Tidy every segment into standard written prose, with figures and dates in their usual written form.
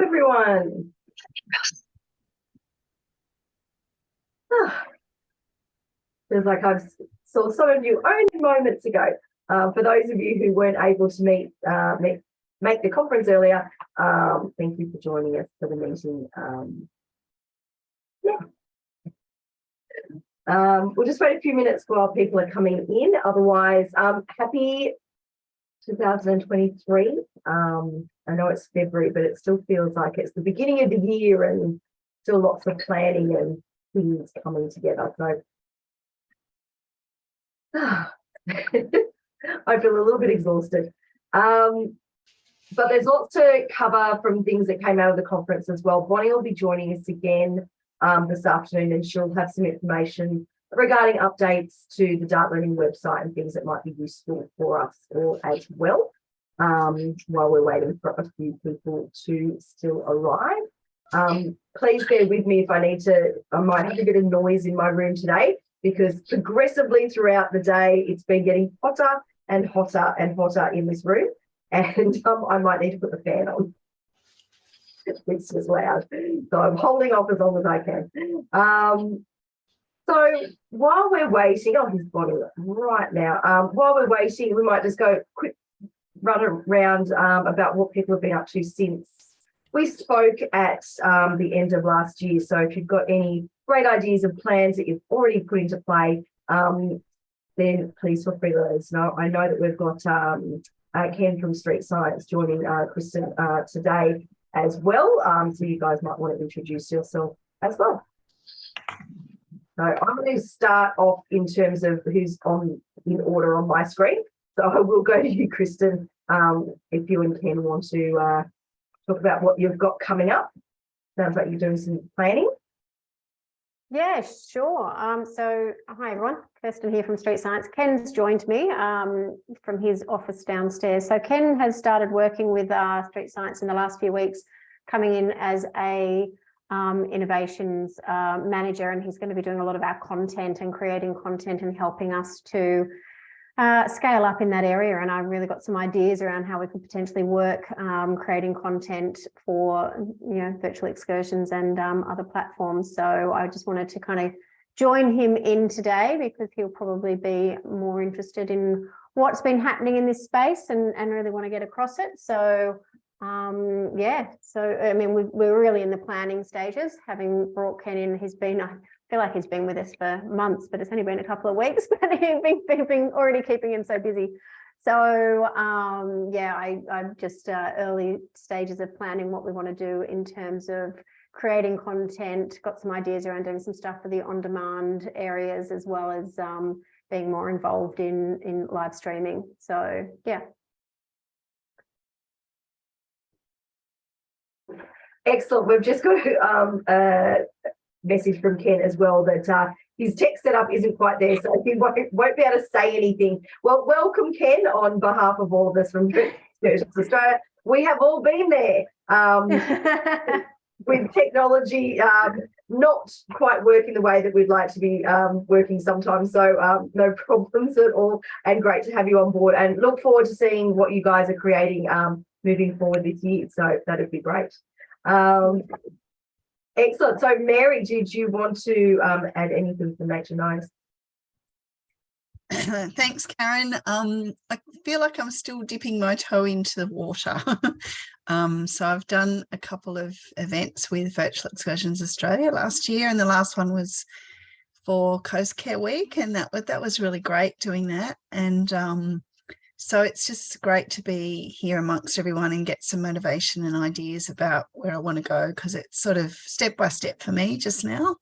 everyone. Feels like I saw some of you only moments ago. For those of you who weren't able to make the conference earlier, thank you for joining us for the meeting. We'll just wait a few minutes while people are coming in. Otherwise, happy 2023. I know it's February, but it still feels like it's the beginning of the year and still lots of planning and things coming together. So I feel a little bit exhausted. But there's lots to cover from things that came out of the conference as well. Bonnie will be joining us again this afternoon, and she'll have some information regarding updates to the Dart Learning website and things that might be useful for us all as well, while we're waiting for a few people to still arrive. Please bear with me if I might have a bit of noise in my room today, because progressively throughout the day, it's been getting hotter and hotter and hotter in this room. And I might need to put the fan on. It's just loud. So I'm holding off as long as I can. So while we're waiting, his body right now. While we're waiting, we might just go quick run around about what people have been up to since we spoke at the end of last year. So if you've got any great ideas and plans that you've already put into play, then please feel free to let us know. I know that we've got Ken from Street Science joining Kristen today as well. So you guys might want to introduce yourself as well. So I'm going to start off in terms of who's in order on my screen. So I will go to you, Kristen, if you and Ken want to talk about what you've got coming up. Sounds like you're doing some planning. Yeah, sure. So hi everyone, Kirsten here from Street Science. Ken's joined me from his office downstairs. So Ken has started working with Street Science in the last few weeks, coming in as a innovations manager, and he's going to be doing a lot of our content and creating content and helping us to scale up in that area. And I've really got some ideas around how we could potentially work creating content for virtual excursions and other platforms. So I just wanted to kind of join him in today, because he'll probably be more interested in what's been happening in this space and really want to get across it. So so I mean, we're really in the planning stages, having brought Ken in. I feel like he's been with us for months, but it's only been a couple of weeks, but we've been already keeping him so busy. So I'm just early stages of planning what we want to do in terms of creating content. Got some ideas around doing some stuff for the on-demand areas, as well as being more involved in live streaming. So yeah. Excellent. We've just got a message from Ken as well that his tech setup isn't quite there, so he won't be able to say anything. Well, welcome, Ken, on behalf of all of us from Virtual Excursions Australia. We have all been there with technology not quite working the way that we'd like to be working sometimes. So no problems at all, and great to have you on board, and look forward to seeing what you guys are creating moving forward this year. So that'd be great. Excellent. So Mary, did you want to add anything from Nature Knows? Thanks, Karen. I feel like I'm still dipping my toe into the water. So I've done a couple of events with Virtual Excursions Australia last year, and the last one was for Coast Care Week, and that was really great doing that. And so it's just great to be here amongst everyone and get some motivation and ideas about where I want to go, because it's sort of step by step for me just now.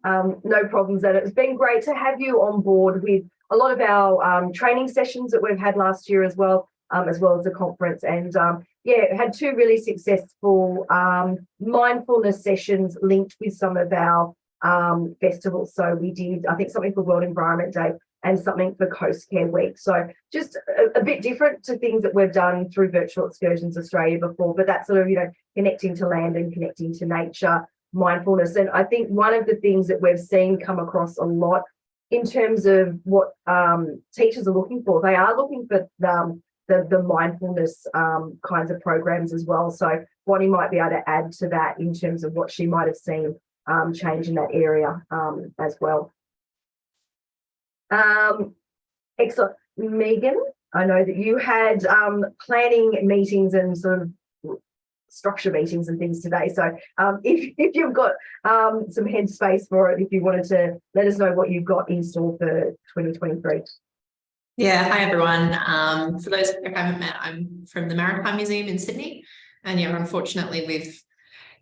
No problems. And it's been great to have you on board with a lot of our training sessions that we've had last year as well as the conference. And had two really successful mindfulness sessions linked with some of our festivals. So we did, I think, something for World Environment Day and something for Coast Care Week. So just a bit different to things that we've done through Virtual Excursions Australia before, but that sort of, connecting to land and connecting to nature, mindfulness. And I think one of the things that we've seen come across a lot in terms of what teachers are looking for, they are looking for the the mindfulness kinds of programs as well. So Bonnie might be able to add to that in terms of what she might have seen change in that area as well. Excellent. Megan, I know that you had planning meetings and sort of structure meetings and things today. So if you've got some headspace for it, if you wanted to let us know what you've got in store for 2023. Yeah, hi everyone. For those who haven't met, I'm from the Maritime Museum in Sydney, and yeah, unfortunately we're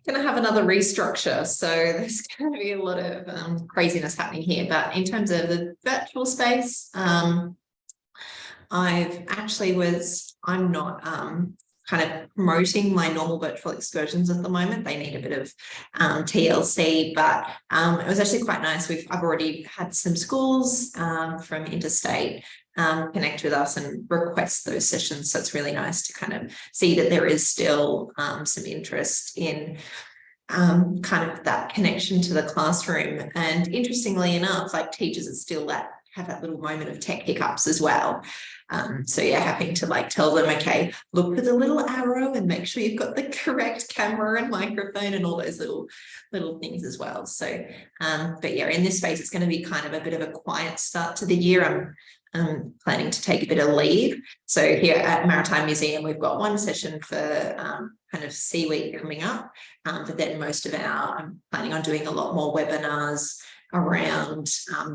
going to have another restructure, so there's going to be a lot of craziness happening here. But in terms of the virtual space, I'm not kind of promoting my normal virtual excursions at the moment. They need a bit of TLC, but it was actually quite nice. I've already had some schools from interstate connect with us and request those sessions. So it's really nice to kind of see that there is still some interest in kind of that connection to the classroom. And interestingly enough, like teachers are still have that little moment of tech hiccups as well. So yeah, having to like tell them, okay, look for the little arrow and make sure you've got the correct camera and microphone and all those little things as well. So, but yeah, in this space, it's going to be kind of a bit of a quiet start to the year. I'm planning to take a bit of leave. So here at Maritime Museum, we've got one session for kind of Sea Week coming up, but then I'm planning on doing a lot more webinars around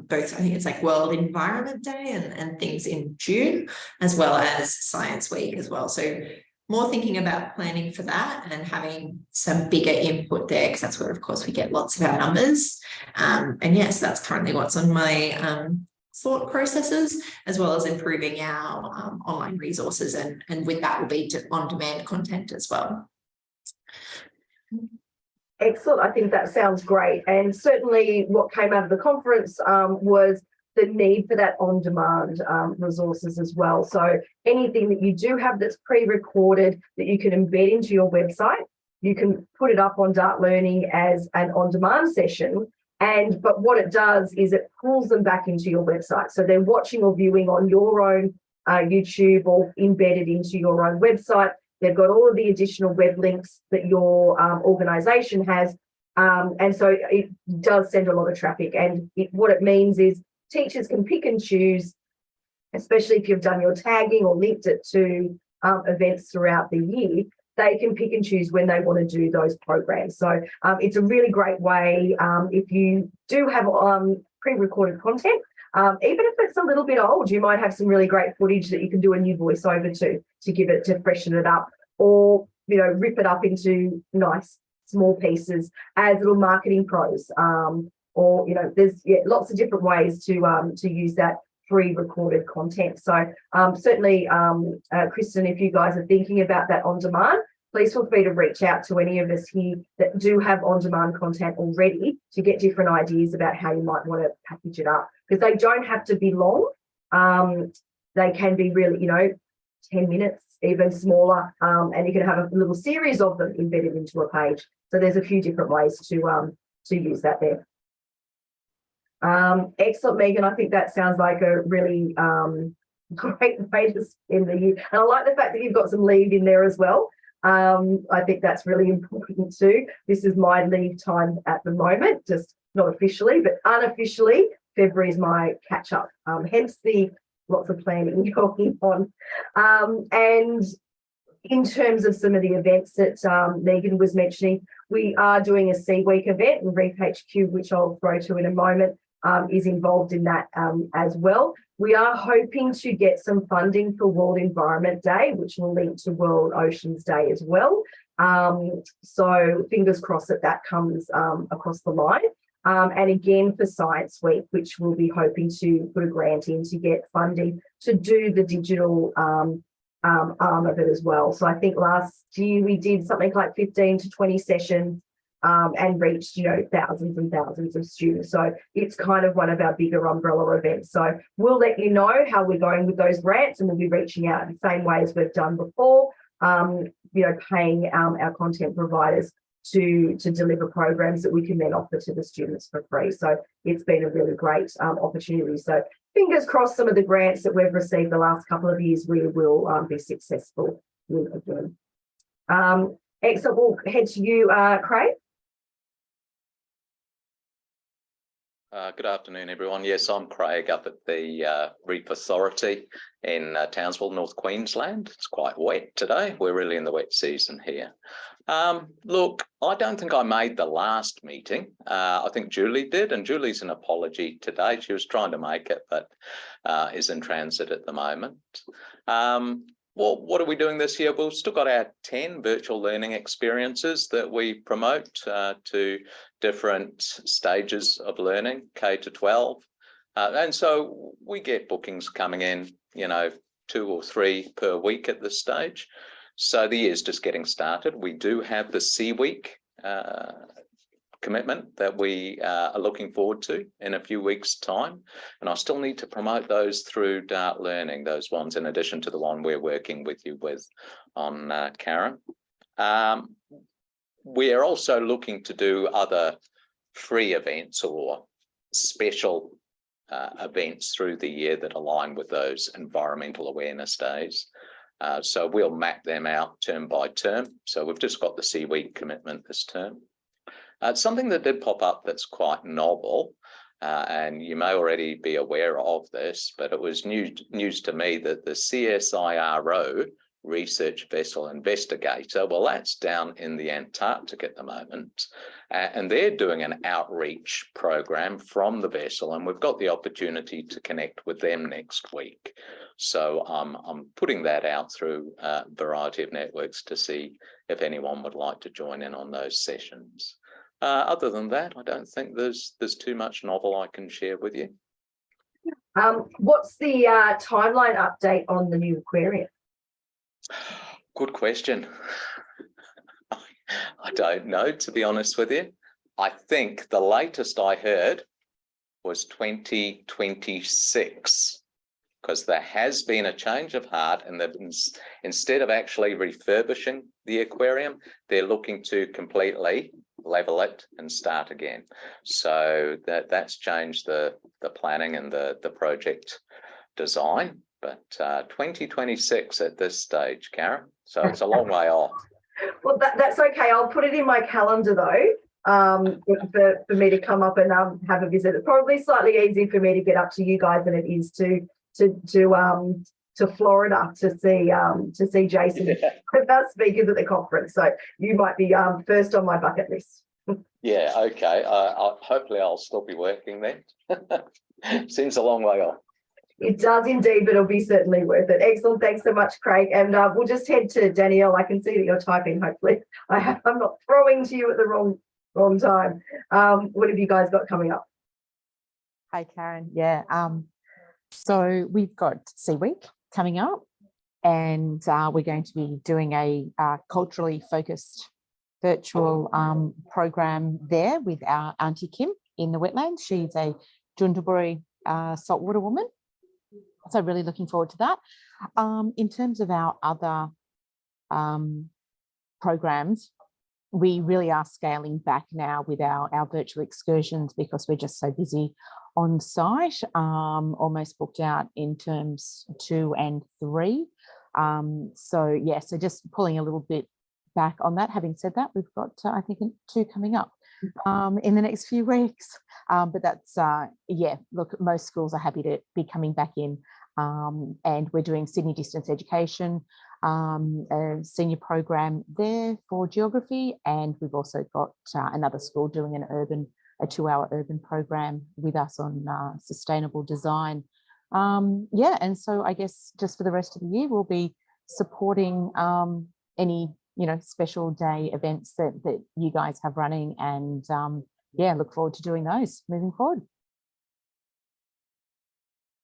both, I think it's like World Environment Day and things in June, as well as Science Week as well. So more thinking about planning for that and having some bigger input there, because that's where, of course, we get lots of our numbers. And yes, that's currently what's on my thought processes, as well as improving our online resources. And with that will be on-demand content as well. Excellent. I think that sounds great. And certainly what came out of the conference was the need for that on-demand resources as well. So anything that you do have that's pre-recorded that you can embed into your website, you can put it up on Dart Learning as an on-demand session. But what it does is it pulls them back into your website. So they're watching or viewing on your own YouTube or embedded into your own website. They've got all of the additional web links that your organisation has. And so it does send a lot of traffic. And what it means is teachers can pick and choose, especially if you've done your tagging or linked it to events throughout the year. They can pick and choose when they want to do those programs. So it's a really great way if you do have pre-recorded content, even if it's a little bit old, you might have some really great footage that you can do a new voiceover to give it, to freshen it up, or, you know, rip it up into nice small pieces as little marketing pros, or, you know, there's lots of different ways to use that pre-recorded content. So certainly, Kristen, if you guys are thinking about that on demand, please feel free to reach out to any of us here that do have on-demand content already to get different ideas about how you might want to package it up, because they don't have to be long. They can be really, 10 minutes, even smaller, and you can have a little series of them embedded into a page. So there's a few different ways to use that there. Excellent, Megan. I think that sounds like a really great way to spend the year. And I like the fact that you've got some leave in there as well. I think that's really important too. This is my leave time at the moment, just not officially, but unofficially, February is my catch up. Hence the lots of planning going on. And in terms of some of the events that Megan was mentioning, we are doing a Sea Week event, and Reef HQ, which I'll throw to in a moment, is involved in that as well. We are hoping to get some funding for World Environment Day, which will link to World Oceans Day as well. So fingers crossed that comes across the line. And again for Science Week, which we'll be hoping to put a grant in to get funding to do the digital arm of it as well. So I think last year we did something like 15 to 20 sessions and reached, thousands and thousands of students. So it's kind of one of our bigger umbrella events. So we'll let you know how we're going with those grants, and we'll be reaching out the same way as we've done before, paying our content providers to deliver programs that we can then offer to the students for free. So it's been a really great opportunity. So fingers crossed, some of the grants that we've received the last couple of years, we will be successful with again. Excellent. We'll head to you, Craig. Good afternoon, everyone. Yes, I'm Craig up at the Reef Authority in Townsville, North Queensland. It's quite wet today. We're really in the wet season here. Look, I don't think I made the last meeting. I think Julie did, and Julie's an apology today. She was trying to make it, but is in transit at the moment. Well, what are we doing this year? We've still got our 10 virtual learning experiences that we promote to different stages of learning, K to 12. And so we get bookings coming in, 2 or 3 per week at this stage. So the year's just getting started. We do have the C Week commitment that we are looking forward to in a few weeks' time. And I still need to promote those through Dart Learning, those ones in addition to the one we're working with you with on Karen. We are also looking to do other free events or special events through the year that align with those environmental awareness days. So we'll map them out term by term. So we've just got the C Week commitment this term. Something that did pop up that's quite novel, and you may already be aware of this, but it was news to me that the CSIRO Research Vessel Investigator, well, that's down in the Antarctic at the moment, and they're doing an outreach program from the vessel, and we've got the opportunity to connect with them next week. So I'm putting that out through a variety of networks to see if anyone would like to join in on those sessions. Other than that, I don't think there's too much novel I can share with you. What's the timeline update on the new aquarium? Good question. I don't know, to be honest with you. I think the latest I heard was 2026, because there has been a change of heart, and that instead of actually refurbishing the aquarium, they're looking to completely level it and start again. So that's changed the planning and the project design. But 2026 at this stage, Karen. So it's a long way off. Well, that's okay. I'll put it in my calendar though, for me to come up and have a visit. It's probably slightly easy for me to get up to you guys than it is to Florida to see Jason with our speakers at the conference. So you might be first on my bucket list. Yeah, okay. Hopefully I'll still be working then. Seems a long way off. It does indeed, but it'll be certainly worth it. Excellent. Thanks so much, Craig. And we'll just head to Danielle. I can see that you're typing, hopefully. I'm not throwing to you at the wrong time. What have you guys got coming up? Hi, Karen. Yeah. So we've got C Week coming up, and we're going to be doing a culturally focused virtual program there with our Auntie Kim in the wetlands. She's a Jundaburi saltwater woman. So really looking forward to that. In terms of our other programs, we really are scaling back now with our virtual excursions because we're just so busy on site, almost booked out in terms 2 and 3. So yeah, so just pulling a little bit back on that. Having said that, we've got I think 2 coming up in the next few weeks. But that's yeah, look, most schools are happy to be coming back in, and we're doing Sydney Distance Education, a senior program there for geography, and we've also got another school doing a 2-hour urban program with us on sustainable design. Yeah, and so I guess just for the rest of the year, we'll be supporting any special day events that you guys have running, and yeah, look forward to doing those moving forward.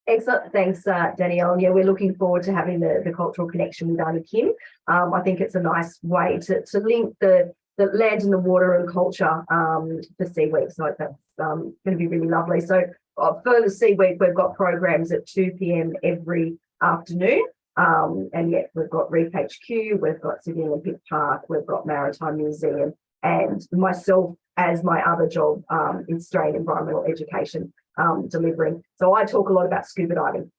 Excellent. Thanks, Danielle. Yeah, we're looking forward to having the cultural connection with Auntie Kim. I think it's a nice way to link the land and the water and culture for C Week. So that's going to be really lovely. So for the C Week, we've got programs at 2 p.m. every afternoon. And yet we've got Reef HQ, we've got Sydney Olympic Park, we've got Maritime Museum, and myself as my other job in Australian environmental education. delivering. So I talk a lot about scuba diving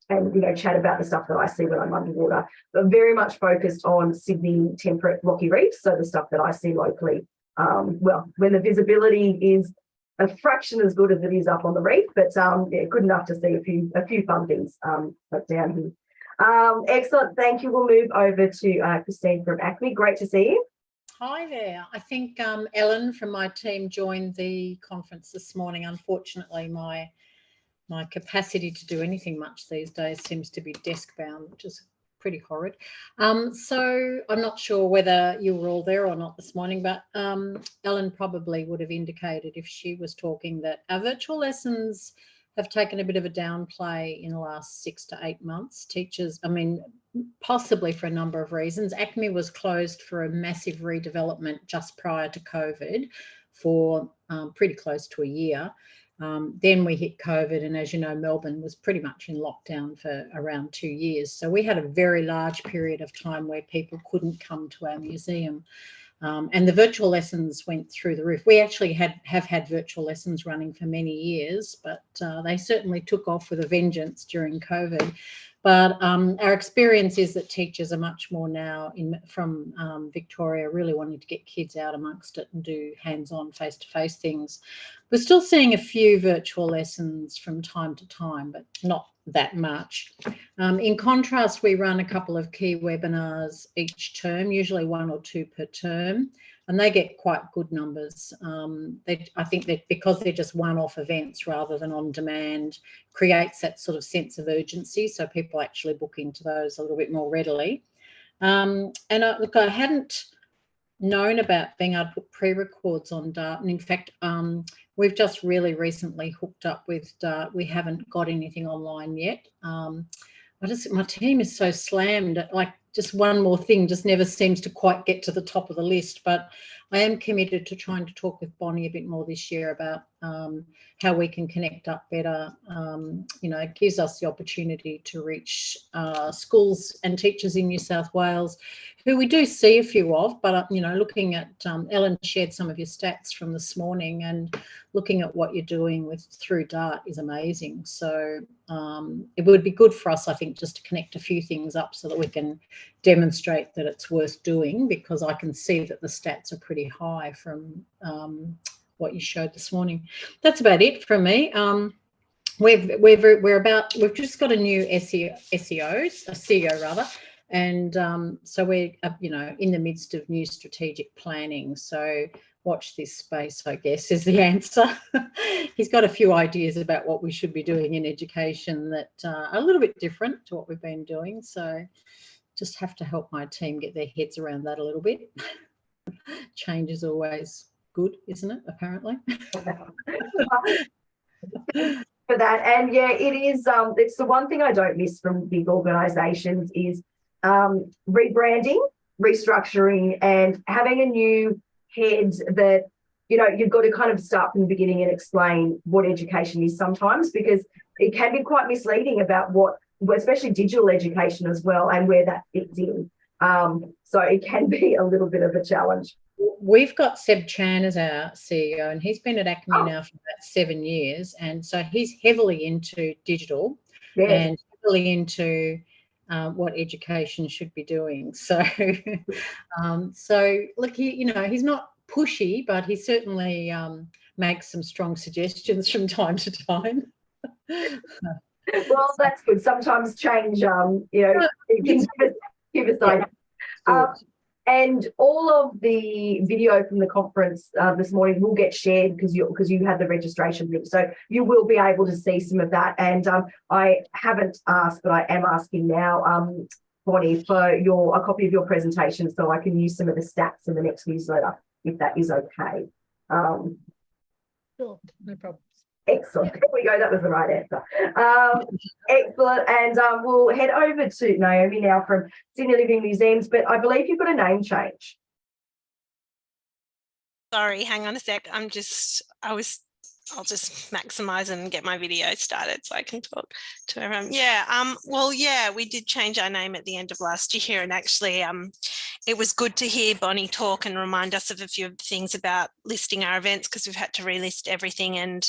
and, you know, chat about the stuff that I see when I'm underwater, but very much focused on Sydney temperate rocky reefs. So the stuff that I see locally, well, when the visibility is a fraction as good as it is up on the reef, but yeah, good enough to see a few fun things down here. Excellent, thank you. We'll move over to Christine from ACME. Great to see you. Hi there. I think Ellen from my team joined the conference this morning. Unfortunately, my capacity to do anything much these days seems to be desk bound, which is pretty horrid. So I'm not sure whether you were all there or not this morning, but Ellen probably would have indicated if she was talking that our virtual lessons have taken a bit of a downplay in the last 6 to 8 months. Teachers, I mean, possibly for a number of reasons. ACME was closed for a massive redevelopment just prior to COVID for pretty close to a year. Then we hit COVID, and as you know, Melbourne was pretty much in lockdown for around 2 years. So we had a very large period of time where people couldn't come to our museum. And the virtual lessons went through the roof. We actually have had virtual lessons running for many years, but they certainly took off with a vengeance during COVID. But our experience is that teachers are much more now from Victoria really wanting to get kids out amongst it and do hands-on face-to-face things. We're still seeing a few virtual lessons from time to time, but not that much. In contrast, we run a couple of key webinars each term, usually 1 or 2 per term, and they get quite good numbers. I think that because they're just one-off events rather than on demand, creates that sort of sense of urgency, so people actually book into those a little bit more readily. And look, I hadn't known about being able to put pre-records on Dart, and in fact, we've just really recently hooked up with Dart. We haven't got anything online yet. My team is so slammed, like just one more thing just never seems to quite get to the top of the list. But I am committed to trying to talk with Bonnie a bit more this year about how we can connect up better. You know, it gives us the opportunity to reach schools and teachers in New South Wales, who we do see a few of, but, you know, looking at, Ellen shared some of your stats from this morning, and looking at what you're doing through Dart is amazing. So it would be good for us, I think, just to connect a few things up so that we can demonstrate that it's worth doing, because I can see that the stats are pretty high from what you showed this morning. That's about it from me. We've just got a new CEO rather, and so we're you know, in the midst of new strategic planning. So watch this space, I guess, is the answer. He's got a few ideas about what we should be doing in education that are a little bit different to what we've been doing. So just have to help my team get their heads around that a little bit. Change is always good, isn't it? Apparently. For that, and yeah, it is. It's the one thing I don't miss from big organisations is rebranding, restructuring, and having a new head that, you know, you've got to kind of start from the beginning and explain what education is sometimes, because it can be quite misleading about what, especially digital education as well, and where that fits in. So it can be a little bit of a challenge. We've got Seb Chan as our CEO, and he's been at ACME now for about 7 years, and so he's heavily into digital. Yes. And heavily into what education should be doing. So, so look, he's not pushy, but he certainly makes some strong suggestions from time to time. Well, that's good. Sometimes change, give us ideas. And all of the video from the conference this morning will get shared because you had the registration link. So you will be able to see some of that. And I haven't asked, but I am asking now, Bonnie, for a copy of your presentation so I can use some of the stats in the next newsletter, if that is okay. Sure, no problem. Excellent. There we go. That was the right answer. Excellent. And we'll head over to Naomi now from Sydney Living Museums, but I believe you've got a name change. Sorry, hang on a sec. I'll just maximize and get my video started so I can talk to everyone. Yeah, well, yeah, we did change our name at the end of last year, and actually it was good to hear Bonnie talk and remind us of a few of the things about listing our events, because we've had to relist everything. And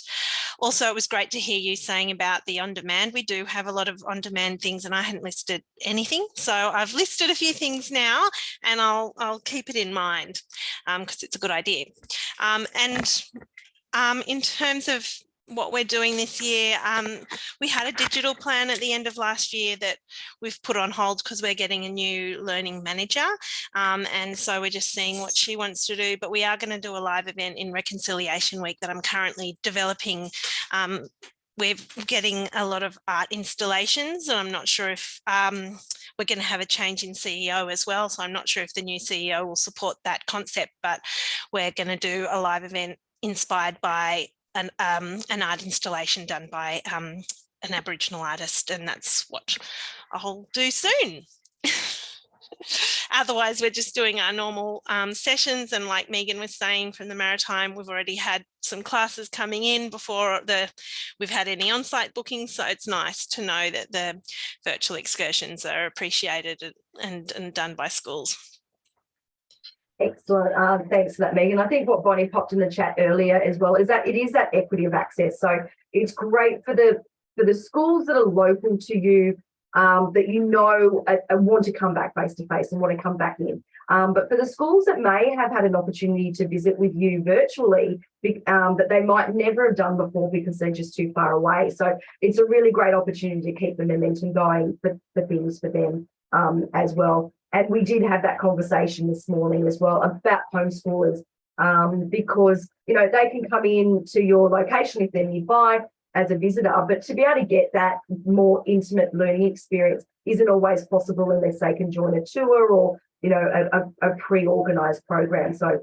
Also, it was great to hear you saying about the on-demand. We do have a lot of on-demand things, and I hadn't listed anything. So I've listed a few things now, and I'll keep it in mind because it's a good idea. In terms of what we're doing this year, we had a digital plan at the end of last year that we've put on hold because we're getting a new learning manager, and so we're just seeing what she wants to do. But we are going to do a live event in Reconciliation Week that I'm currently developing. We're getting a lot of art installations, and I'm not sure if we're going to have a change in CEO as well, so I'm not sure if the new CEO will support that concept, but we're going to do a live event inspired by an art installation done by an Aboriginal artist, and that's what I'll do soon. Otherwise, we're just doing our normal sessions, and like Megan was saying from the Maritime, we've already had some classes coming in before we've had any on-site bookings, so it's nice to know that the virtual excursions are appreciated and done by schools. Excellent. Thanks for that, Megan. I think what Bonnie popped in the chat earlier as well is that it is that equity of access. So it's great for the schools that are local to you, that you know and want to come back face to face and want to come back in. But for the schools that may have had an opportunity to visit with you virtually, that they might never have done before because they're just too far away. So it's a really great opportunity to keep the momentum going for things for them as well. And we did have that conversation this morning as well about homeschoolers, because, you know, they can come in to your location if they're nearby as a visitor, but to be able to get that more intimate learning experience isn't always possible unless they can join a tour or, you know, a pre-organised program. So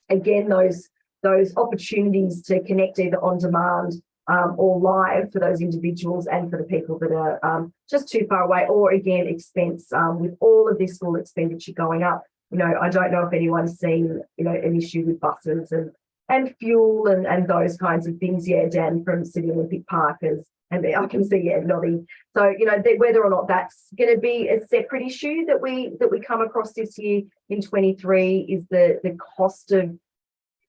again, those opportunities to connect either on demand or live for those individuals and for the people that are just too far away, or again, expense with all of this school expenditure going up. You know, I don't know if anyone's seen, you know, an issue with buses and fuel and those kinds of things. Yeah, Dan from City Olympic Park and I can see, yeah, nodding. So, you know, whether or not that's going to be a separate issue that we come across this year in 23 is the cost of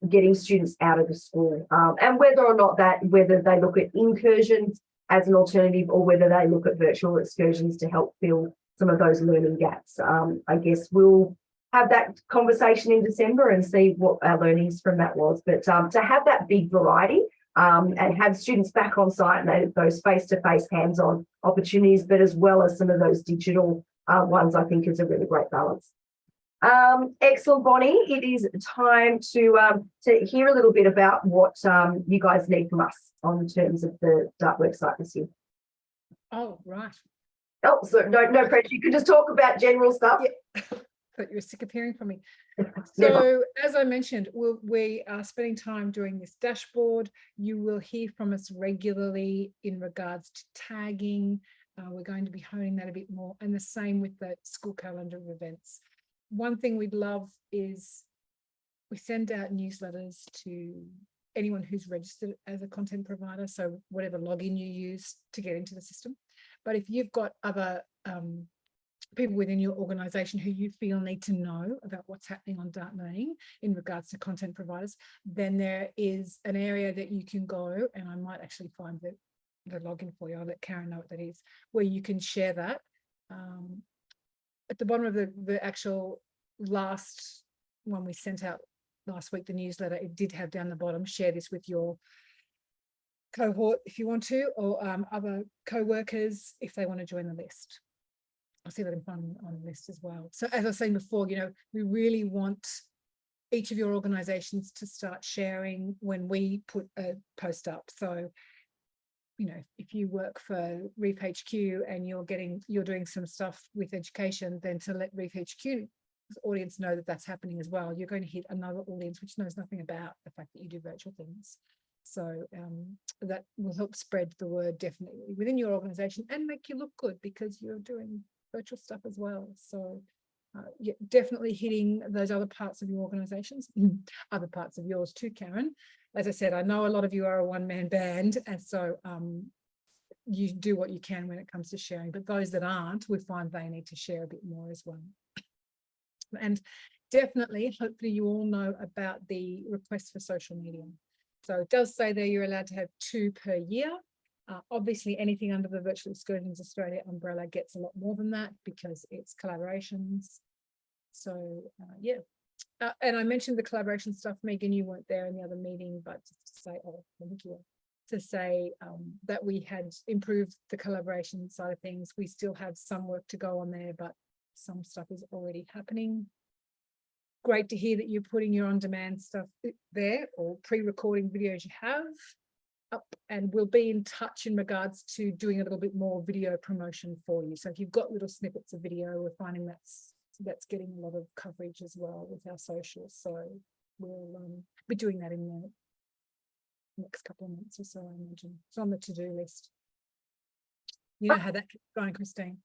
getting students out of the school, and whether or not whether they look at incursions as an alternative or whether they look at virtual excursions to help fill some of those learning gaps. I guess we'll have that conversation in December and see what our learnings from that was. But to have that big variety and have students back on site and those face-to-face hands-on opportunities, but as well as some of those digital ones, I think is a really great balance. Excellent, Bonnie. It is time to hear a little bit about what you guys need from us on terms of the Dartwork site this year. Oh, right. Oh, so no pressure. You could just talk about general stuff. Yeah. Thought you were sick of hearing from me. So, as I mentioned, we are spending time doing this dashboard. You will hear from us regularly in regards to tagging. We're going to be honing that a bit more, and the same with the school calendar of events. One thing we'd love is we send out newsletters to anyone who's registered as a content provider, so whatever login you use to get into the system. But if you've got other people within your organisation who you feel need to know about what's happening on Dart Learning in regards to content providers, then there is an area that you can go, and I might actually find the login for you. I'll let Karen know what that is, where you can share that. At the bottom of the actual last one we sent out last week, the newsletter, it did have down the bottom, share this with your cohort if you want to, or other co-workers if they want to join the list. I'll see if I can find on the list as well. So as I was saying before, you know, we really want each of your organizations to start sharing when we put a post up. So, you know, if you work for Reef HQ and you're doing some stuff with education, then to let Reef HQ's audience know that that's happening as well. You're going to hit another audience which knows nothing about the fact that you do virtual things. So that will help spread the word definitely within your organization and make you look good because you're doing virtual stuff as well. So yeah, definitely hitting those other parts of your organizations, other parts of yours too, Karen. As I said, I know a lot of you are a one-man band, and so you do what you can when it comes to sharing, but those that aren't, we find they need to share a bit more as well. And definitely, hopefully you all know about the request for social media. So it does say there you're allowed to have 2 per year. Obviously, anything under the Virtual Excursions Australia umbrella gets a lot more than that because it's collaborations. So yeah. And I mentioned the collaboration stuff, Megan, you weren't there in the other meeting, but just to say, oh, I think you were, to say that we had improved the collaboration side of things. We still have some work to go on there, but some stuff is already happening. Great to hear that you're putting your on-demand stuff there, or pre-recording videos you have up, and we'll be in touch in regards to doing a little bit more video promotion for you. So if you've got little snippets of video, we're finding that's getting a lot of coverage as well with our socials. So we'll be doing that in the next couple of months or so, I imagine. It's on the to-do list. You know how that keeps going, Christine.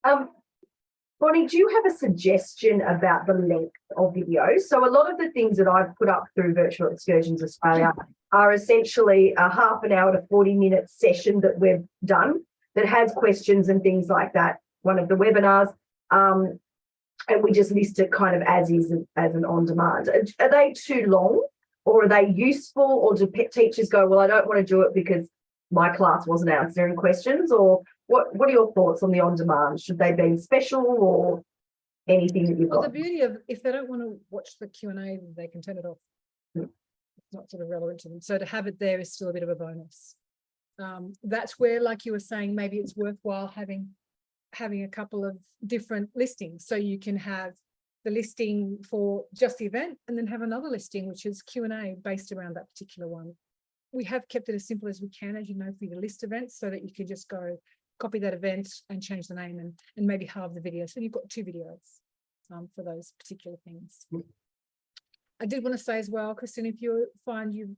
Bonnie, do you have a suggestion about the length of videos? So a lot of the things that I've put up through Virtual Excursions Australia are essentially a half an hour to 40-minute session that we've done that has questions and things like that, one of the webinars, and we just list it kind of as is, as an on-demand. Are they too long, or are they useful, or do teachers go, well, I don't want to do it because my class wasn't answering questions? Or what are your thoughts on the on-demand? Should they be special, or anything that you've Well, got? the beauty of, if they don't want to watch the Q&A, they can turn it off. It's not sort of relevant to them. So to have it there is still a bit of a bonus. That's where, like you were saying, maybe it's worthwhile having a couple of different listings. So you can have the listing for just the event, and then have another listing which is Q&A based around that particular one. We have kept it as simple as we can, as you know, for your list events, so that you can just go copy that event and change the name and maybe halve the video. So you've got 2 videos for those particular things. I did want to say as well, Christine, if you find you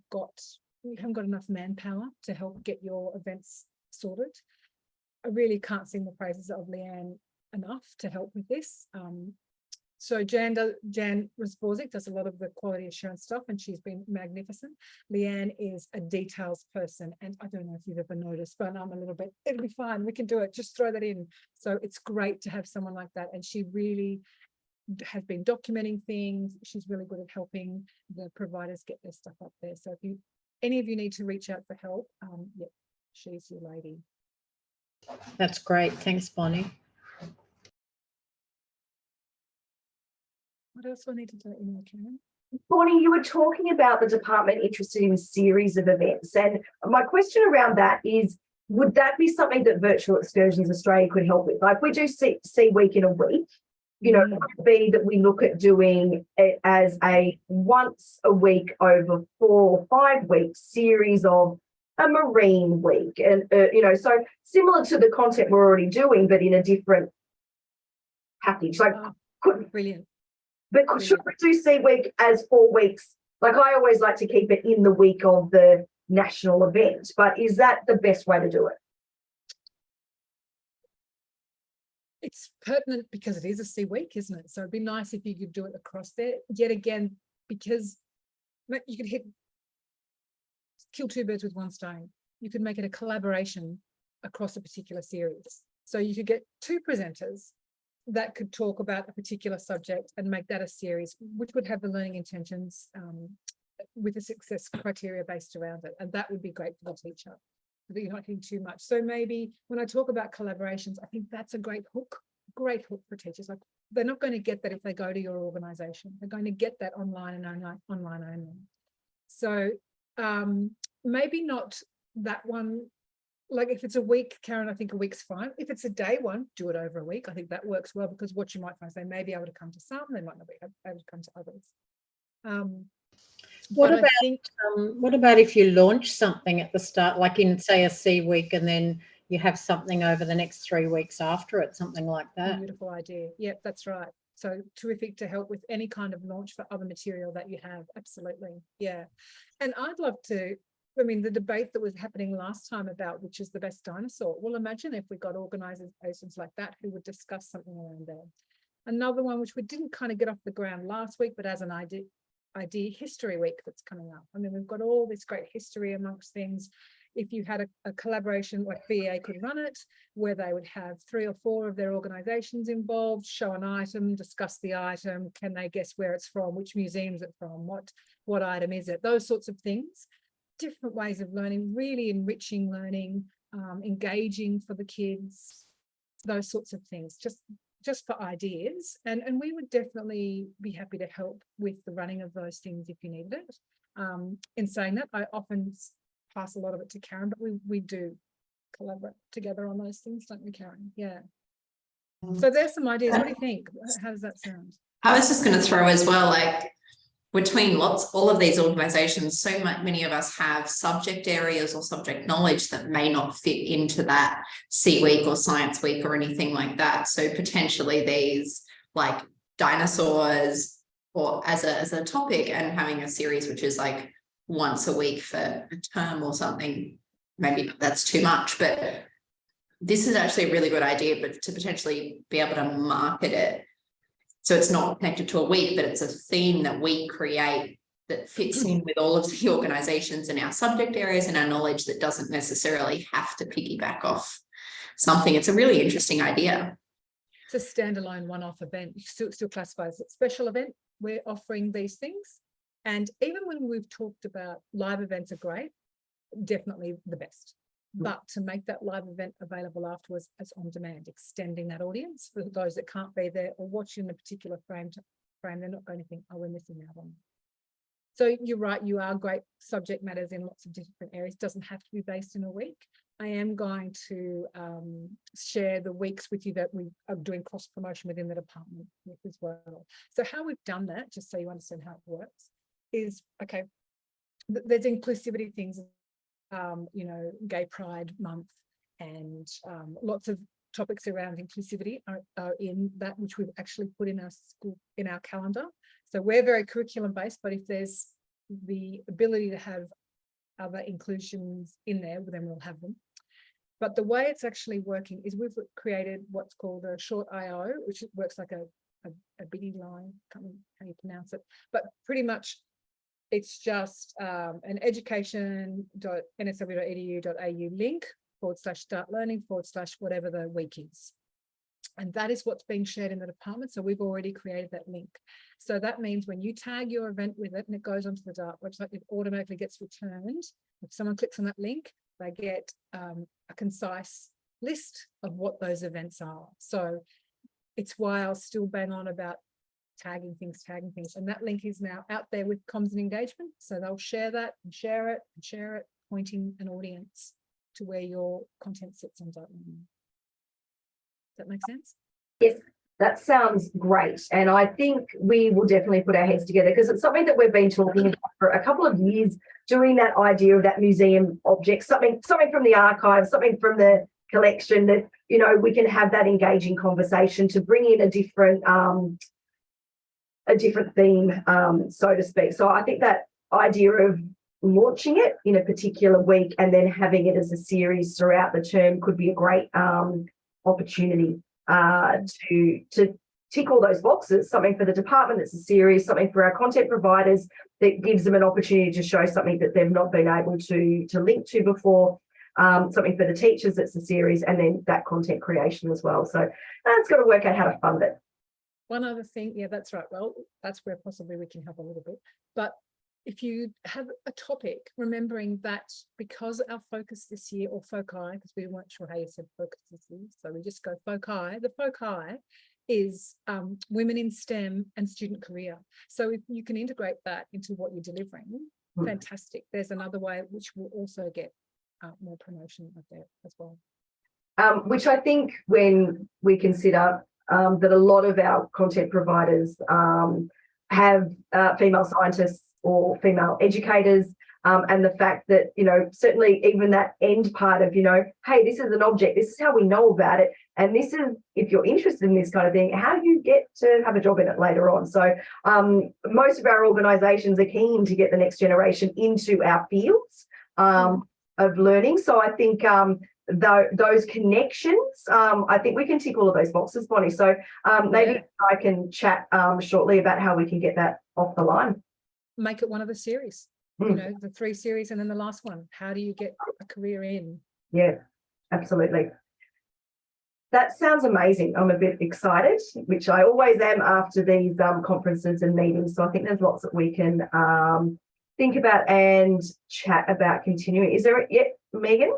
haven't got enough manpower to help get your events sorted, I really can't sing the praises of Leanne enough to help with this. So Jan Razborzik does a lot of the quality assurance stuff, and she's been magnificent. Leanne is a details person, and I don't know if you've ever noticed, but I'm a little bit, it'll be fine, we can do it, just throw that in. So it's great to have someone like that, and she really has been documenting things. She's really good at helping the providers get their stuff up there. So if any of you need to reach out for help, yeah, she's your lady. That's great. Thanks, Bonnie. What else do I need to do in the Karen? Bonnie, you were talking about the department interested in a series of events, and my question around that is, would that be something that Virtual Excursions Australia could help with? Like, we do see week in a week, you know, it could be that we look at doing it as a once a week over 4 or 5 week series of a marine week, and you know, so similar to the content we're already doing, but in a different package. Like, Brilliant. but should we do C week as 4 weeks? Like, I always like to keep it in the week of the national event, but is that the best way to do it? It's pertinent because it is a C week, isn't it? So it'd be nice if you could do it across there yet again, because you could kill 2 birds with 1 stone. You could make it a collaboration across a particular series. So you could get 2 presenters that could talk about a particular subject and make that a series, which would have the learning intentions with a success criteria based around it. And that would be great for the teacher, that you're not hitting too much. So maybe when I talk about collaborations, I think that's a great hook for teachers. Like, they're not going to get that if they go to your organization. They're going to get that online and online only. So maybe not that one. Like, if it's a week, Karen, I think a week's fine. If it's a day one, do it over a week. I think that works well, because what you might find is they may be able to come to some, they might not be able to come to others. What about if you launch something at the start, like in, say, a C week, and then you have something over the next 3 weeks after it, something like that? Beautiful idea. Yep, that's right. So terrific to help with any kind of launch for other material that you have. Absolutely. Yeah. And I'd love to, I mean, the debate that was happening last time about which is the best dinosaur. Well, imagine if we got organizations like that who would discuss something around there. Another one, which we didn't kind of get off the ground last week, but as an idea history week that's coming up. I mean, we've got all this great history amongst things. If you had a collaboration, like VA could run it, where they would have 3 or 4 of their organizations involved, show an item, discuss the item, can they guess where it's from, which museum is it from, what What item is it? Those sorts of things. Different ways of learning, really enriching learning, engaging for the kids, those sorts of things, just for ideas. And we would definitely be happy to help with the running of those things if you needed it. In saying that, I often pass a lot of it to Karen, but we do collaborate together on those things, don't we, Karen? Yeah. So there's some ideas. What do you think? How does that sound? I was just going to throw as well, like between all of these organizations, so many of us have subject areas or subject knowledge that may not fit into that C week or science week or anything like that. So potentially these like dinosaurs or as a topic, and having a series which is like once a week for a term or something, maybe that's too much, but this is actually a really good idea, but to potentially be able to market it so it's not connected to a week, but it's a theme that we create that fits in with all of the organizations and our subject areas and our knowledge, that doesn't necessarily have to piggyback off something. It's a really interesting idea. It's a standalone one-off event. You still classifies it special event. We're offering these things. And even when we've talked about live events are great, definitely the best. But to make that live event available afterwards as on demand, extending that audience for those that can't be there or watching the particular frame, they're not going to think, oh, we're missing out on. So you're right, you are great subject matters in lots of different areas. Doesn't have to be based in a week. I am going to share the weeks with you that we are doing cross promotion within the department with as well. So how we've done that, just so you understand how it works, is, okay, there's inclusivity things, you know, Gay Pride Month and lots of topics around inclusivity are in that, which we've actually put in our school, in our calendar. So we're very curriculum based, but if there's the ability to have other inclusions in there, then we'll have them. But the way it's actually working is we've created what's called a short IO, which works like a biggie line, can't remember how you pronounce it, but pretty much it's just an education.nsw.edu.au link /start learning / whatever the week is. And that is what's being shared in the department. So we've already created that link. So that means when you tag your event with it and it goes onto the DART website, it automatically gets returned. If someone clicks on that link, they get a concise list of what those events are. So it's why I'll still bang on about tagging things. And that link is now out there with comms and engagement. So they'll share that and share it, pointing an audience to where your content sits on DART. Does that make sense? Yes, that sounds great. And I think we will definitely put our heads together, because it's something that we've been talking about for a couple of years, doing that idea of that museum object, something from the archive, something from the collection, that, you know, we can have that engaging conversation to bring in a different theme, so to speak. So I think that idea of launching it in a particular week and then having it as a series throughout the term could be a great opportunity to tick all those boxes. Something for the department that's a series, something for our content providers that gives them an opportunity to show something that they've not been able to link to before, something for the teachers that's a series, and then that content creation as well. So it's got to work out how to fund it. One other thing, yeah, that's right. Well, that's where possibly we can help a little bit. But if you have a topic, remembering that because our focus this year, or foci, because we weren't sure how you said focus this year, so we just go foci. The foci is women in STEM and student career. So if you can integrate that into what you're delivering, fantastic. There's another way which will also get more promotion up there as well. Which I think, when we consider that a lot of our content providers have female scientists or female educators, and the fact that, you know, certainly even that end part of, you know, hey, this is an object, this is how we know about it, and this is, if you're interested in this kind of thing, how you get to have a job in it later on. So most of our organisations are keen to get the next generation into our fields of learning. So I think those connections, I think we can tick all of those boxes, Bonnie. So maybe I can chat shortly about how we can get that off the line. Make it one of the series, you know, the 3 series and then the last one. How do you get a career in? Yeah, absolutely. that sounds amazing. I'm a bit excited, which I always am after these conferences and meetings. So I think there's lots that we can think about and chat about continuing. Is there yet, Megan?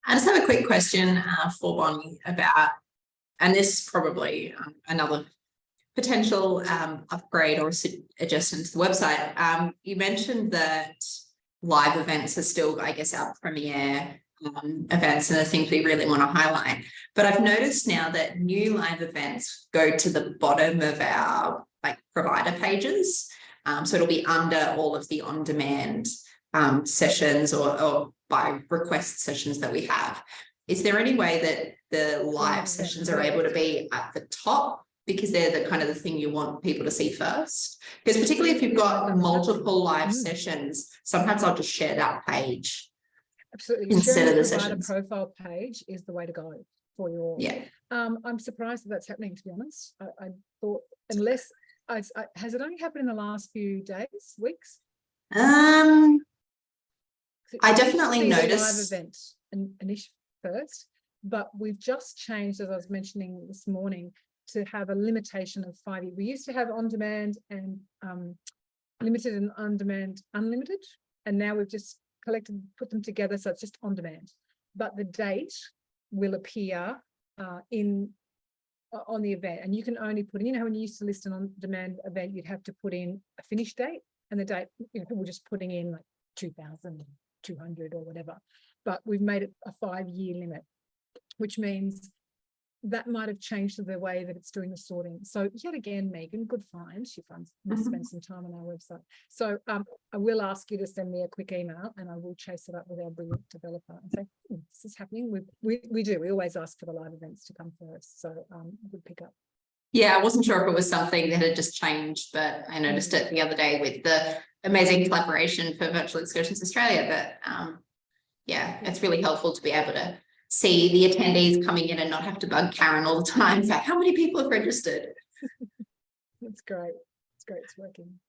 I just have a quick question for Bonnie about, and this is probably another potential upgrade or suggestion to the website. You mentioned that live events are still, I guess, our premier events and the things we really want to highlight. But I've noticed now that new live events go to the bottom of our provider pages. So it'll be under all of the on-demand sessions or by request sessions that we have. Is there any way that the live sessions are able to be at the top, because they're the kind of the thing you want people to see first? Because particularly if you've got multiple live sessions, sometimes I'll just share that page. Absolutely. Instead of the provider sessions. profile page is the way to go for your. Yeah. I'm surprised that that's happening, to be honest. I thought, unless has it only happened in the last few days, weeks? I Live definitely noticed event initially first, but we've just changed, as I was mentioning this morning, to have a limitation of 5 years. We used to have on demand and limited and on demand unlimited, and now we've just put them together, so it's just on demand. But the date will appear on the event, and you can only put in, you know, when you used to list an on demand event, you'd have to put in a finish date, and the date, you know, people were just putting in like 2,200 or whatever. But we've made it a 5-year limit, which means that might have changed the way that it's doing the sorting. So yet again, Megan, good find. She spent some time on our website. So I will ask you to send me a quick email, and I will chase it up with our brilliant developer and say, this is happening. We always ask for the live events to come first. So good pick up. Yeah, I wasn't sure if it was something that had just changed, but I noticed it the other day with the amazing collaboration for Virtual Excursions Australia. But yeah, it's really helpful to be able to see the attendees coming in and not have to bug Karen all the time for how many people have registered. That's great. It's great. It's working.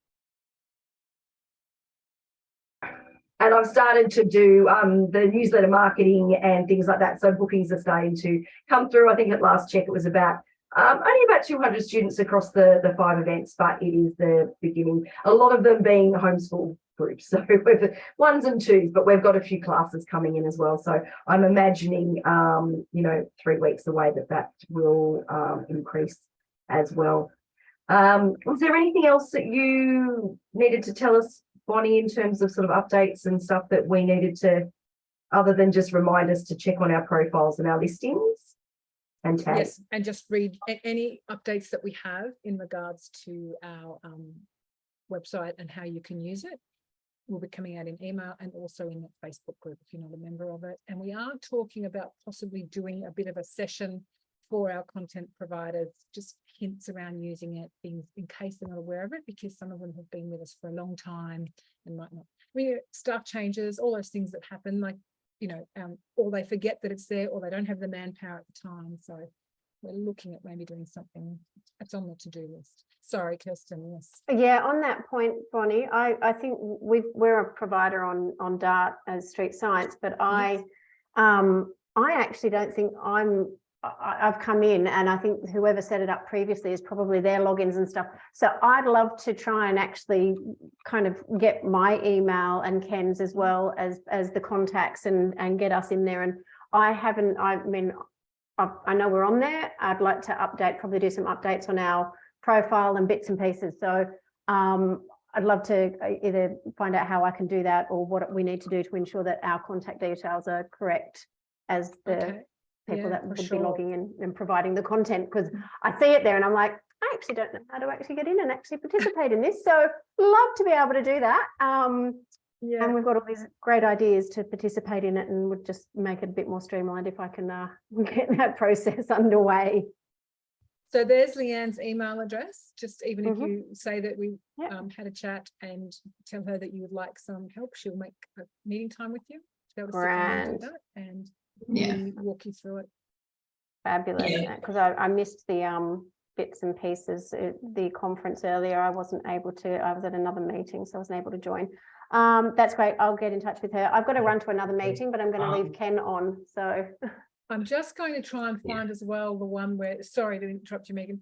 And I've started to do the newsletter marketing and things like that. So bookings are starting to come through. I think at last check, it was about only about 200 students across the 5 events, but it is the beginning. A lot of them being homeschool groups, so with 1s and 2s, but we've got a few classes coming in as well. So I'm imagining, 3 weeks away that will increase as well. Was there anything else that you needed to tell us, Bonnie, in terms of sort of updates and stuff that we needed to, other than just remind us to check on our profiles and our listings? And tag? Yes, and just read any updates that we have in regards to our website and how you can use it. Will be coming out in email and also in the Facebook group if you're not a member of it. And we are talking about possibly doing a bit of a session for our content providers, just hints around using it, things in case they're not aware of it, because some of them have been with us for a long time and might not. Staff changes, all those things that happen, like, or they forget that it's there, or they don't have the manpower at the time. So we're looking at maybe doing something that's on the to-do list. Sorry, Kirsten, yes. Yeah, on that point, Bonnie, I think we're a provider on Dart as Street Science, but Yes. I actually don't think I've come in, and I think whoever set it up previously is probably their logins and stuff. So I'd love to try and actually kind of get my email and Ken's as well as the contacts and get us in there. And I know we're on there. I'd like to probably do some updates on our profile and bits and pieces. So I'd love to either find out how I can do that, or what we need to do to ensure that our contact details are correct as the people that would be logging in and providing the content, because I see it there and I'm like, I actually don't know how to actually get in and actually participate in this. So love to be able to do that. And we've got all these great ideas to participate in it, and would just make it a bit more streamlined if I can get that process underway. So there's Leanne's email address. Just even if you say that we had a chat and tell her that you would like some help, she'll make a meeting time with you to be able to sit down and do that and walk you through it. Fabulous. Because I missed the bits and pieces the conference earlier. I wasn't able to. I was at another meeting, so I wasn't able to join. That's great. I'll get in touch with her. I've got to run to another meeting, but I'm going to leave Ken on. So I'm just going to try and find as well the one where, sorry to interrupt you, Megan,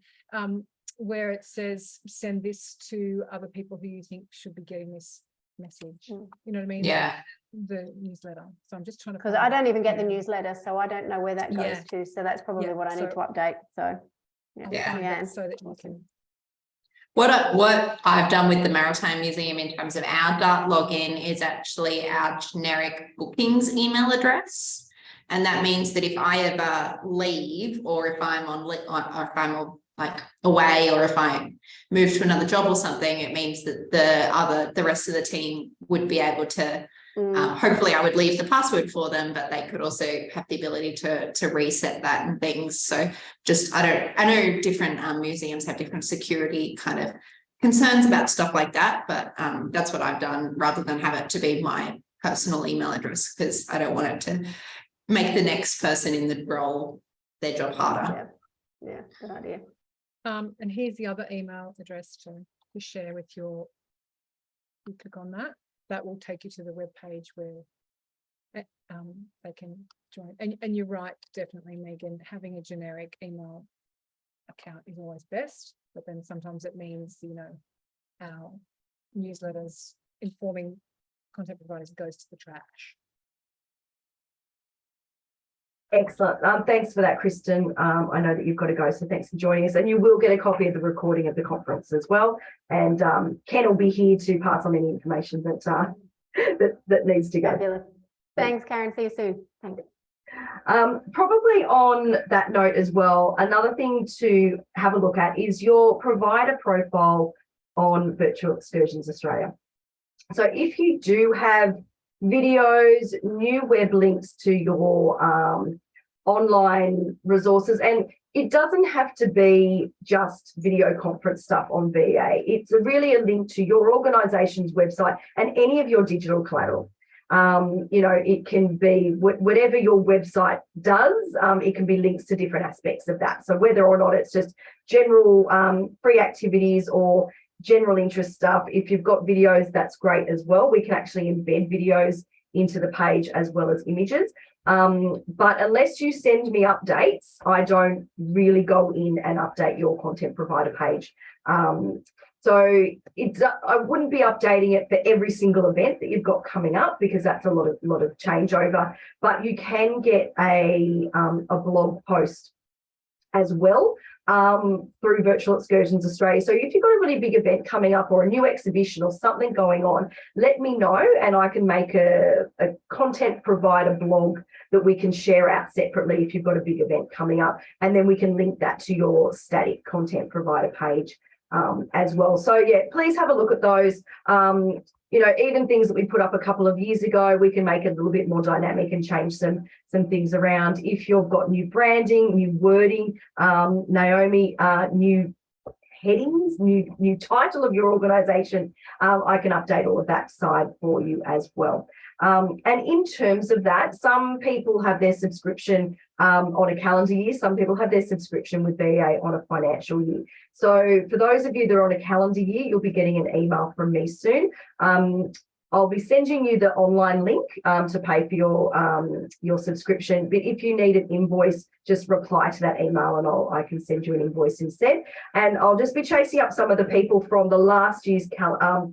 where it says send this to other people who you think should be getting this message. You know what I mean? Yeah. The newsletter. So I'm just trying to, because I don't even get the newsletter, so I don't know where that goes Yeah. to. So that's probably Yeah, what I need so- to update. So I'll Yeah. find Yeah. that so that you can. What I've done with the Maritime Museum in terms of our Dart login is actually our generic bookings email address. And that means that if I ever leave, or if I'm like away, or if I move to another job or something, it means that the rest of the team would be able to, hopefully I would leave the password for them, but they could also have the ability to reset that and things. So just, I know different museums have different security kind of concerns about stuff like that, but that's what I've done, rather than have it to be my personal email address, because I don't want it to make the next person in the role their job harder. Yeah, good idea. And here's the other email address to share with your, you click on that, that will take you to the web page where they can join. And you're right, definitely, Megan, having a generic email account is always best, but then sometimes it means, you know, our newsletters informing content providers goes to the trash. Excellent. Thanks for that, Kristen. I know that you've got to go, so thanks for joining us. And you will get a copy of the recording of the conference as well. And Ken will be here to pass on any information that that needs to go. Fabulous. Thanks, Karen. See you soon. Thanks. Probably on that note as well, another thing to have a look at is your provider profile on Virtual Excursions Australia. So if you do have videos, new web links to your online resources, and it doesn't have to be just video conference stuff on VA. It's really a link to your organisation's website and any of your digital collateral. You know, it can be whatever your website does, it can be links to different aspects of that. So whether or not it's just general free activities or general interest stuff, if you've got videos, that's great as well. We can actually embed videos into the page as well as images. But unless you send me updates, I don't really go in and update your content provider page. So I wouldn't be updating it for every single event that you've got coming up, because that's a lot of changeover. But you can get a blog post as well through Virtual Excursions Australia. So if you've got a really big event coming up or a new exhibition or something going on, let me know and I can make a content provider blog that we can share out separately if you've got a big event coming up, and then we can link that to your static content provider page as well. So yeah, please have a look at those. You know, even things that we put up a couple of years ago, we can make it a little bit more dynamic and change some things around. If you've got new branding, new wording, Naomi, new headings, new title of your organisation, I can update all of that side for you as well. And in terms of that, some people have their subscription on a calendar year. Some people have their subscription with VA on a financial year. So for those of you that are on a calendar year, you'll be getting an email from me soon. I'll be sending you the online link to pay for your subscription. But if you need an invoice, just reply to that email and I can send you an invoice instead. And I'll just be chasing up some of the people from the last year's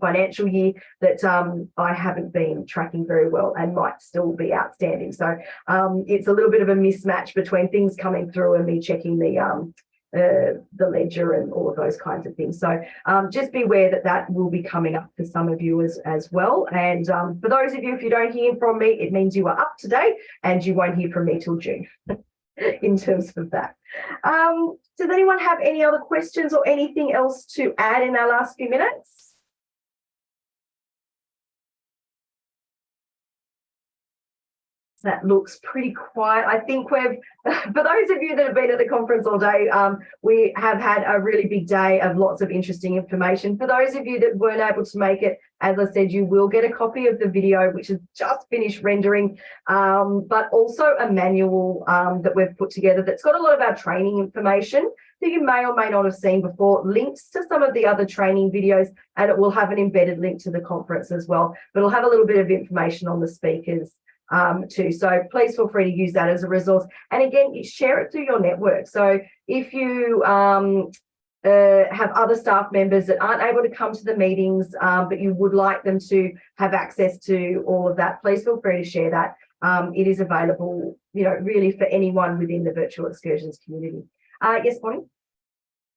financial year that I haven't been tracking very well and might still be outstanding. So it's a little bit of a mismatch between things coming through and me checking the ledger and all of those kinds of things. So just be aware that will be coming up for some of you as well. And for those of you, if you don't hear from me, it means you are up to date and you won't hear from me till June in terms of that. Does anyone have any other questions or anything else to add in our last few minutes? That looks pretty quiet. I think we've, for those of you that have been at the conference all day, we have had a really big day of lots of interesting information. For those of you that weren't able to make it, as I said, you will get a copy of the video, which is just finished rendering, but also a manual that we've put together that's got a lot of our training information that you may or may not have seen before, links to some of the other training videos, and it will have an embedded link to the conference as well. But it'll have a little bit of information on the speakers too. So please feel free to use that as a resource. And again, you share it through your network. So if you have other staff members that aren't able to come to the meetings, but you would like them to have access to all of that, please feel free to share that. It is available, you know, really for anyone within the virtual excursions community. Yes, Bonnie?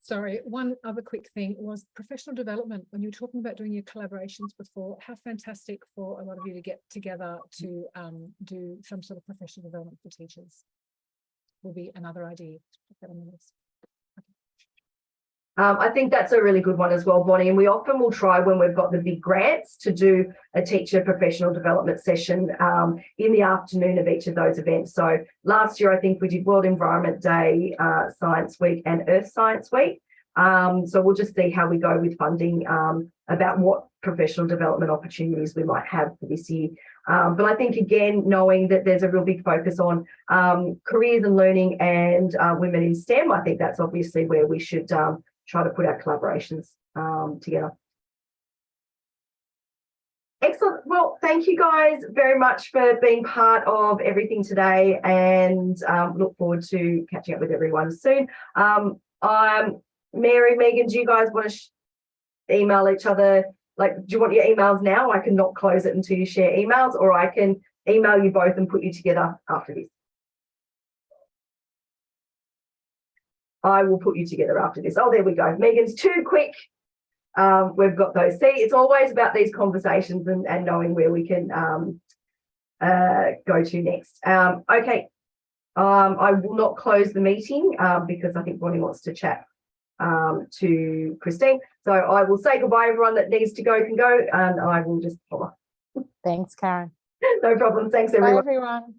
Sorry, one other quick thing was professional development. When you were talking about doing your collaborations before, how fantastic for a lot of you to get together to do some sort of professional development for teachers. Will be another idea to put that on the list. I think that's a really good one as well, Bonnie. And we often will try when we've got the big grants to do a teacher professional development session in the afternoon of each of those events. So last year, I think we did World Environment Day, Science Week and Earth Science Week. So we'll just see how we go with funding about what professional development opportunities we might have for this year. But I think, again, knowing that there's a real big focus on careers and learning and women in STEM, I think that's obviously where we should try to put our collaborations together. Excellent. Well, thank you guys very much for being part of everything today, and look forward to catching up with everyone soon. Mary, Megan, do you guys want to email each other? Like, do you want your emails now? I can not close it until you share emails, or I can email you both and put you together after this. I will put you together after this. Oh, there we go. Megan's too quick. We've got those. See, it's always about these conversations and knowing where we can go to next. Okay. I will not close the meeting because I think Bonnie wants to chat to Christine. So I will say goodbye. Everyone that needs to go can go, and I will just follow. Thanks, Karen. No problem. Thanks, everyone. Bye, everyone.